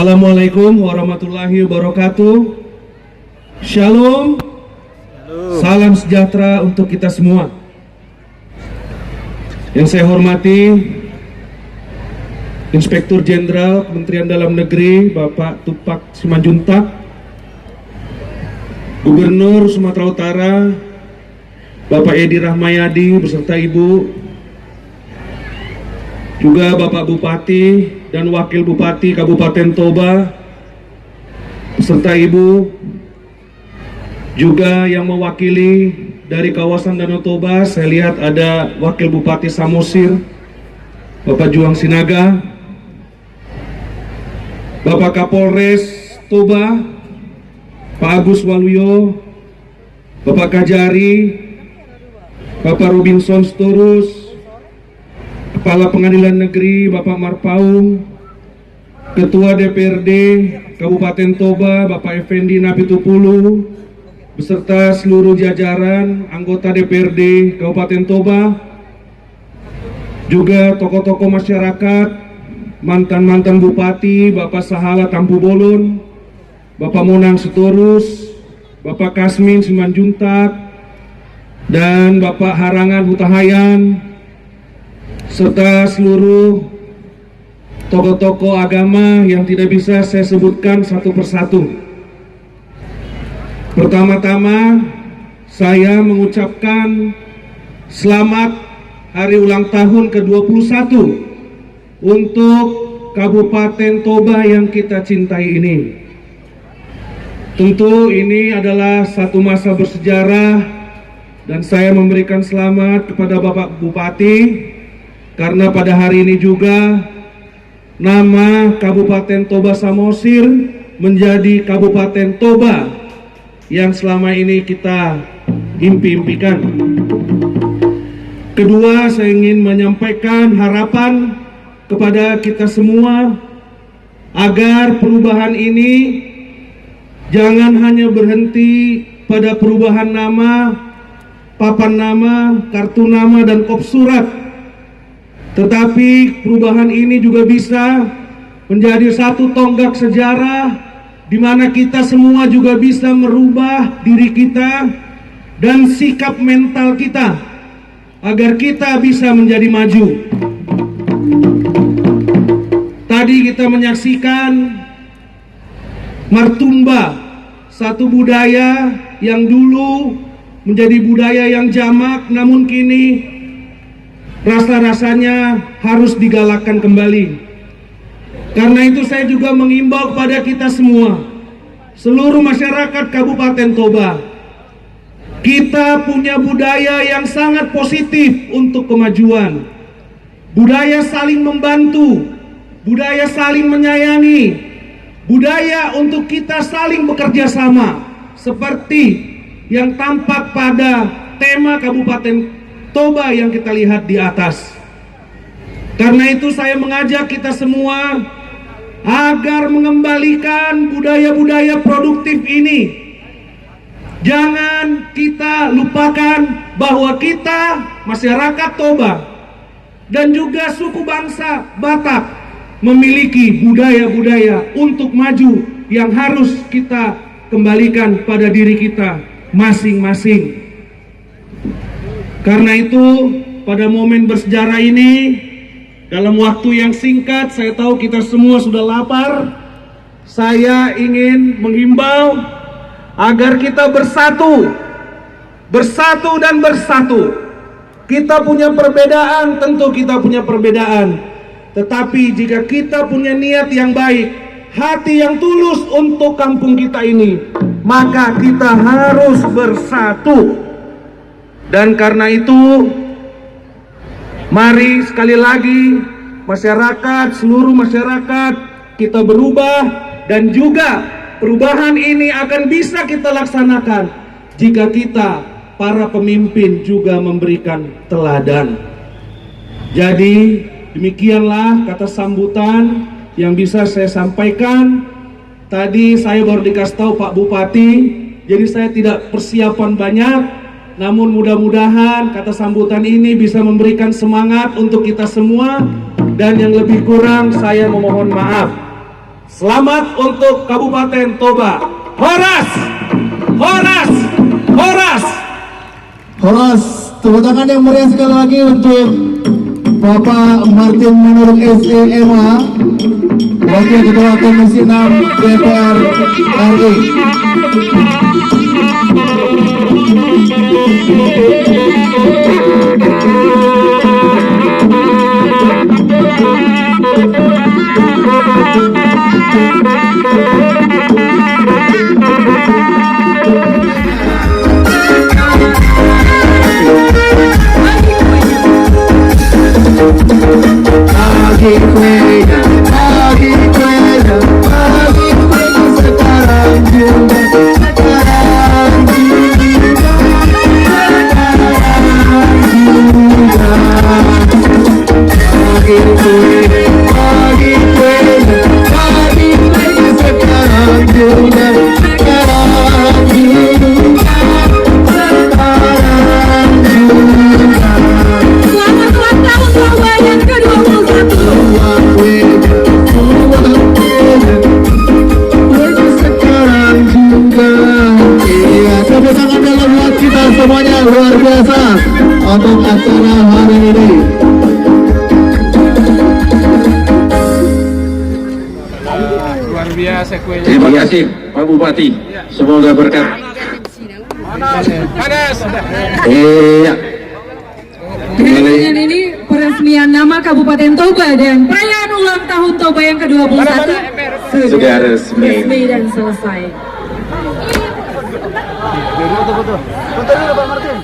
Assalamualaikum warahmatullahi wabarakatuh. Shalom. Salam sejahtera untuk kita semua. Yang saya hormati Inspektur Jenderal Kementerian Dalam Negeri Bapak Tupak Simanjuntak, Gubernur Sumatera Utara Bapak Edi Rahmayadi beserta Ibu, juga Bapak Bupati dan Wakil Bupati Kabupaten Toba beserta Ibu, juga yang mewakili dari kawasan Danau Toba. Saya lihat ada Wakil Bupati Samosir Bapak Juang Sinaga, Bapak Kapolres Toba Pak Agus Waluyo, Bapak Kajari, Bapak Robinson Storus, Kepala Pengadilan Negeri Bapak Marpaung, Ketua DPRD Kabupaten Toba Bapak Effendi Napitupulu, beserta seluruh jajaran anggota DPRD Kabupaten Toba, juga tokoh-tokoh masyarakat, mantan-mantan Bupati Bapak Sahala Tampu Bolon, Bapak Monang Sitorus, Bapak Kasmin Simanjuntak, dan Bapak Harangan Hutahayan, serta seluruh tokoh-tokoh agama yang tidak bisa saya sebutkan satu persatu. Pertama-tama saya mengucapkan selamat hari ulang tahun ke-21 untuk Kabupaten Toba yang kita cintai ini. Tentu ini adalah satu masa bersejarah dan saya memberikan selamat kepada Bapak Bupati, karena pada hari ini juga nama Kabupaten Toba Samosir menjadi Kabupaten Toba yang selama ini kita impi-impikan. Kedua, saya ingin menyampaikan harapan kepada kita semua agar perubahan ini jangan hanya berhenti pada perubahan nama, papan nama, kartu nama, dan kop surat, tetapi perubahan ini juga bisa menjadi satu tonggak sejarah di mana kita semua juga bisa merubah diri kita dan sikap mental kita agar kita bisa menjadi maju. Tadi kita menyaksikan Martumba, satu budaya yang dulu menjadi budaya yang jamak, namun kini rasa-rasanya harus digalakkan kembali. Karena itu saya juga mengimbau kepada kita semua, seluruh masyarakat Kabupaten Toba, kita punya budaya yang sangat positif untuk kemajuan. Budaya saling membantu, budaya saling menyayangi, budaya untuk kita saling bekerja sama, seperti yang tampak pada tema Kabupaten Toba yang kita lihat di atas. Karena itu saya mengajak kita semua agar mengembalikan budaya-budaya produktif ini. Jangan kita lupakan bahwa kita masyarakat Toba dan juga suku bangsa Batak memiliki budaya-budaya untuk maju yang harus kita kembalikan pada diri kita masing-masing. Karena itu pada momen bersejarah ini, dalam waktu yang singkat, saya tahu kita semua sudah lapar. Saya ingin menghimbau agar kita bersatu dan bersatu. Kita punya perbedaan, tentu kita punya perbedaan. Tetapi jika kita punya niat yang baik, hati yang tulus untuk kampung kita ini, maka kita harus bersatu. Dan karena itu, mari sekali lagi masyarakat, seluruh masyarakat kita berubah, dan juga perubahan ini akan bisa kita laksanakan jika kita para pemimpin juga memberikan teladan. Jadi demikianlah kata sambutan yang bisa saya sampaikan. Tadi saya baru dikasih tahu Pak Bupati, jadi saya tidak persiapan banyak. Namun mudah-mudahan kata sambutan ini bisa memberikan semangat untuk kita semua, dan yang lebih kurang saya memohon maaf. Selamat untuk Kabupaten Toba. Horas! Horas! Horas! Horas, tepuk tangan yang meriah sekali lagi untuk Bapak Martin Manurung SEMA, Wakil Ketua Komisi 6 DPR RI. Bagi kuenya, bagi kuenya, bagi kuenya sekarang juga, sekarang juga, sekarang juga. Bagi kuenya, bagi kuenya, bagi kuenya sekarang juga, sekarang juga, sekarang juga. Selamat ulang tahun Toba yang ke-21. Sekarang juga, iya, tepuk tangan dalam buat kita semuanya luar biasa untuk acara hari ini. Luar biasa kuenya. Terima kasih Pak Bupati, semoga berkat. Panas. Iya. Dengan ini peresmian nama Kabupaten Toba dan perayaan ulang tahun Toba yang ke-21 Sudah resmi. dan selesai. Foto dulu Pak Martin.